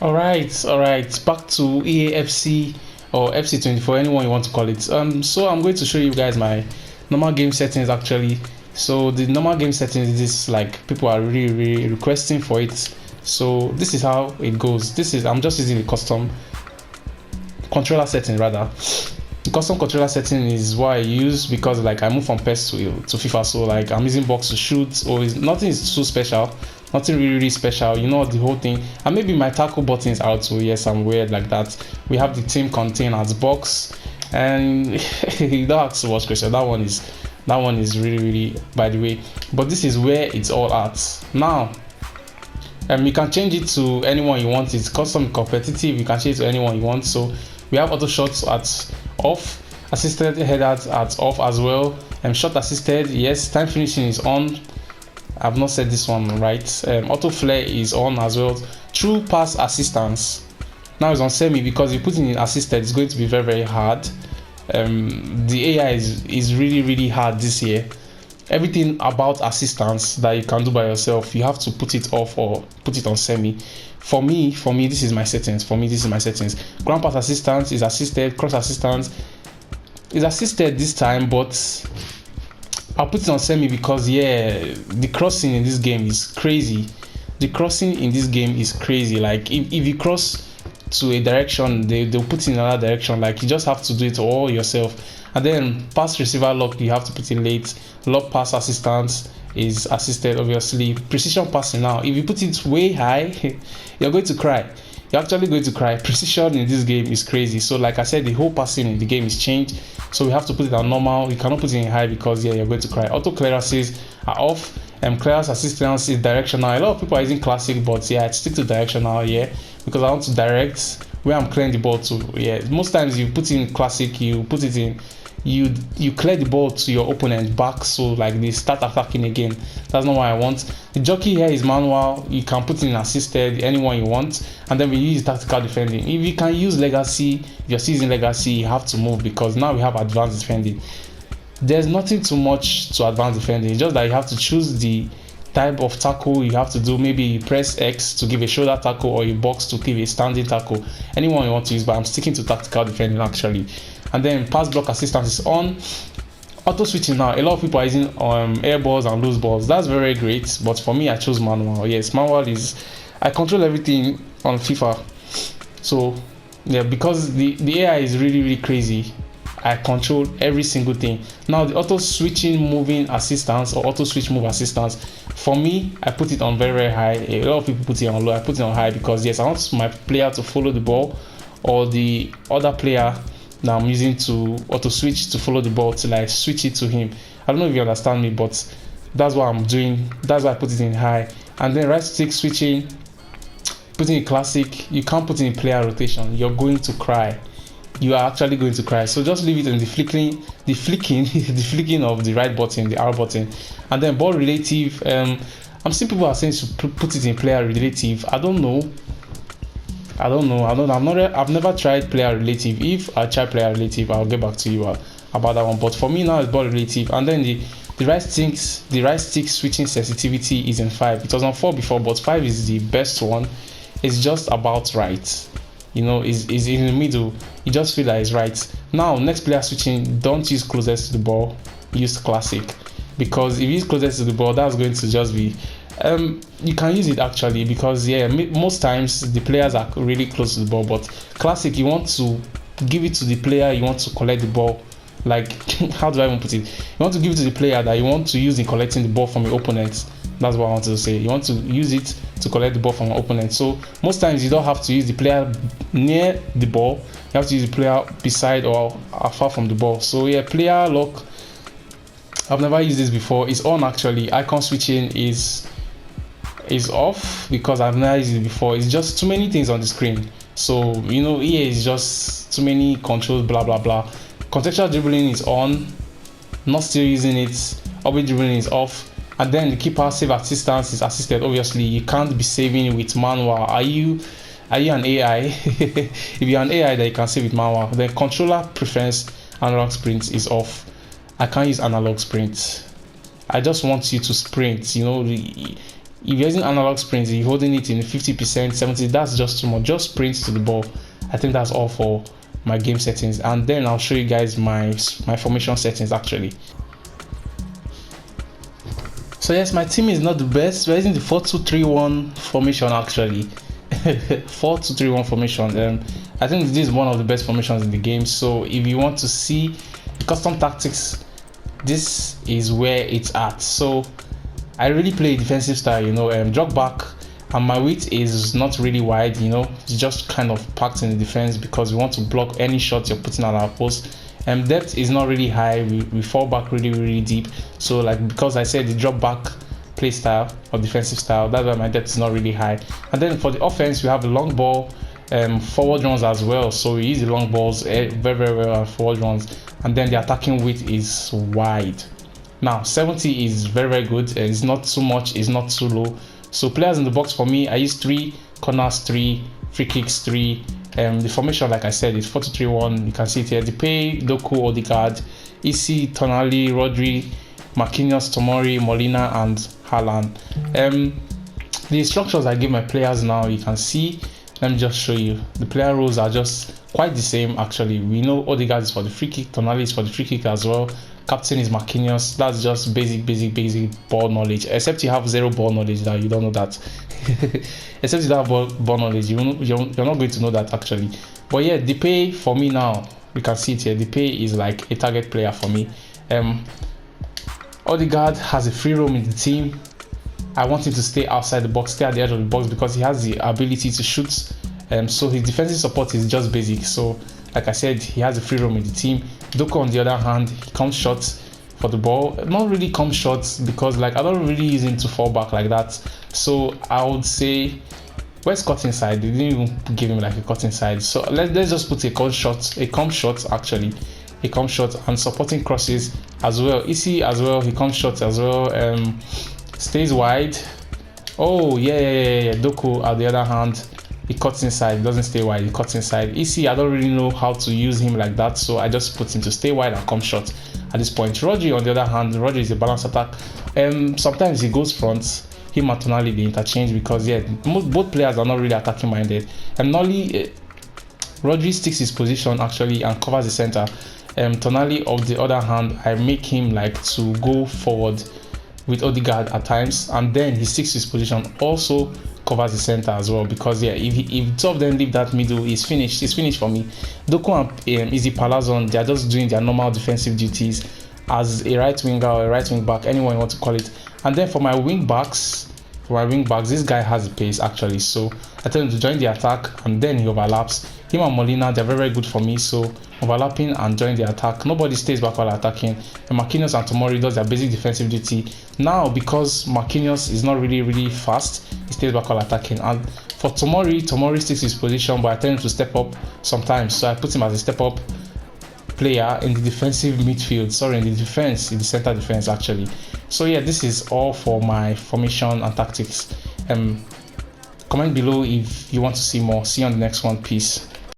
All right. Back to EAFC or FC24, anyone you want to call it. So I'm going to show you guys my normal game settings actually. So the normal game settings is like people are really requesting for it. So this is how it goes. I'm just using the custom controller setting rather. The custom controller setting is what I use because like I move from PES to FIFA, so like I'm using box to shoot, or nothing is too special, nothing really special, you know, the whole thing. And maybe my tackle buttons are too, yes, I'm weird like that. We have the team contain as box, and you don't have to watch question. That one is really by the way, but this is where it's all at now. You can change it to anyone you want. It's custom competitive, you can change it to anyone you want. So we have auto shots at off, assisted headers at off as well, and shot assisted, yes. Time finishing is on. I've not said this one right. Auto flare is on as well. True pass assistance now is on semi because you put in assisted, it's going to be very hard. The AI is really hard this year. Everything about assistance that you can do by yourself, you have to put it off or put it on semi. For me, this is my settings. Ground pass assistance is assisted. Cross assistance is assisted this time, but I'll put it on semi because the crossing in this game is crazy. Like if you cross to a direction, they'll put in another direction. Like you just have to do it all yourself. And then pass receiver lock, you have to put in late. Lock pass assistance is assisted, obviously. Precision passing now, if you put it way high, you're going to cry. You're actually going to cry. Precision in this game is crazy. So like I said, the whole passing in the game is changed. So we have to put it on normal. You cannot put it in high because you're going to cry. Auto clearances are off. Clearance assistance is directional. A lot of people are using classic, but I stick to directional because I want to direct where I'm clearing the ball to. Most times you put in classic, you put it in, you clear the ball to your opponent back, so like they start attacking again. That's not what I want. The jockey here is manual. You can put in assisted, anyone you want, and then we use tactical defending. If you can use legacy, if you're using legacy, you have to move because now we have advanced defending. There's nothing too much to advanced defending, it's just that you have to choose the type of tackle you have to do. Maybe you press X to give a shoulder tackle or you box to give a standing tackle, anyone you want to use, but I'm sticking to tactical defending actually. And then pass block assistance is on. Auto switching now, a lot of people are using air balls and loose balls. That's very great, but for me I chose manual. Yes, manual is, I control everything on FIFA. So because the AI is really crazy, I control every single thing. Now the auto switching moving assistance or auto switch move assistance, for me I put it on very high. A lot of people put it on low. I put it on high because I want my player to follow the ball, or the other player that I'm using to auto switch to follow the ball till I switch it to him. I don't know if you understand me, but that's what I'm doing. That's why I put it in high. And then right stick switching, putting in classic. You can't put in player rotation, you're going to cry. You are actually going to cry. So just leave it in the flicking the flicking of the right button, the R button. And then ball relative, I'm seeing people are saying to put it in player relative. I don't know. I've never tried player relative. If I try player relative, I'll get back to you about that one. But for me now it's ball relative. And then the right stick switching sensitivity is in 5. It was on 4 before, but 5 is the best one. It's just about right. Is in the middle. You just feel like it's right. Now next player switching, don't use closest to the ball, use classic, because if you use closest to the ball, that's going to just be you can use it actually because most times the players are really close to the ball, but classic, you want to give it to the player you want to collect the ball. Like how do I even put it? You want to give it to the player that you want to use in collecting the ball from your opponent. That's what I wanted to say. You want to use it to collect the ball from your opponent. So most times you don't have to use the player near the ball. You have to use the player beside or far from the ball. So player lock, I've never used this before. It's on actually. Icon switching is off because I've never used it before. It's just too many things on the screen. So EA is just too many controls, blah blah blah. Contextual dribbling is on, not still using it. Orbit dribbling is off. And then the keeper save assistance is assisted. Obviously you can't be saving with manual. Are you an AI? If you're an AI, that you can save with manual. Then controller preference analog sprint is off. I can't use analog sprint. I just want you to sprint. if you're using analog sprints, you're holding it in 50%, 70, that's just too much. Just sprint to the ball. I think that's all for my game settings, and then I'll show you guys my formation settings actually. So yes, my team is not the best. We're using the 4-2-3-1 formation actually. 4-2-3-1 formation. I think this is one of the best formations in the game. So if you want to see the custom tactics, this is where it's at. So I really play a defensive style, you know, drop back, and my width is not really wide, you know, it's just kind of packed in the defense because we want to block any shots you're putting at our post. Depth is not really high. We fall back really deep. So like, because I said the drop back play style or defensive style, that's why my depth is not really high. And then for the offense, we have the long ball, forward runs as well. So we use the long balls very well, forward runs, and then the attacking width is wide. Now 70 is very good. It's not too much, it's not too low. So players in the box for me, I use 3 corners, 3 free kicks, 3. The formation, like I said, is 4-2-3-1. You can see it here: Depay, Doku, Odegaard, Eafc, Tonali, Rodri, Marquinhos, Tomori, Molina, and Haaland. The structures I give my players now, you can see. Let me just show you. The player roles are just quite the same actually. We know Odegaard is for the free kick, Tonali is for the free kick as well. Captain is Marquinhos. That's just basic ball knowledge. Except you have 0 ball knowledge, that you don't know that. Except you don't have ball knowledge, you're not going to know that actually. But yeah, Depay for me now, you can see it here. Depay is like a target player for me. Odegaard has a free roam in the team. I want him to stay outside the box, stay at the edge of the box, because he has the ability to shoot. So his defensive support is just basic. So like I said, he has a free roam in the team. Doku on the other hand, he comes short for the ball. Not really come short because like I don't really use him to fall back like that. So I would say, where's cut inside? They didn't even give him like a cut inside. So let's just put a come short actually. He comes short and supporting crosses as well. Eafc as well, he comes short as well. Stays wide. Oh yeah. Doku on the other hand, he cuts inside, he doesn't stay wide, he cuts inside. Eafc, I don't really know how to use him like that, so I just put him to stay wide and come short at this point. Rodri on the other hand, Rodri is a balanced attack. Sometimes he goes front, him and Tonali they interchange because yeah, both players are not really attacking minded. And Rodri sticks his position actually and covers the center. Tonali on the other hand, I make him like to go forward with Odegaard at times, and then he sticks his position, also covers the center as well, because yeah, if two of them leave that middle, it's finished for me. Doku and Easy Palazon, they are just doing their normal defensive duties as a right winger or a right wing back, anyone you want to call it. And then for my wing backs, this guy has the pace actually, so I tell him to join the attack and then he overlaps. Him and Molina, they're very good for me, so overlapping and join the attack. Nobody stays back while attacking. And Marquinhos and Tomori does their basic defensive duty. Now, because Marquinhos is not really fast, he stays back while attacking. And for Tomori sticks his position, but I tell him to step up sometimes, so I put him as a step up player in the defensive midfield, in the center defense actually. So yeah, this is all for my formation and tactics. Comment below if you want to see more. See you on the next one. Peace.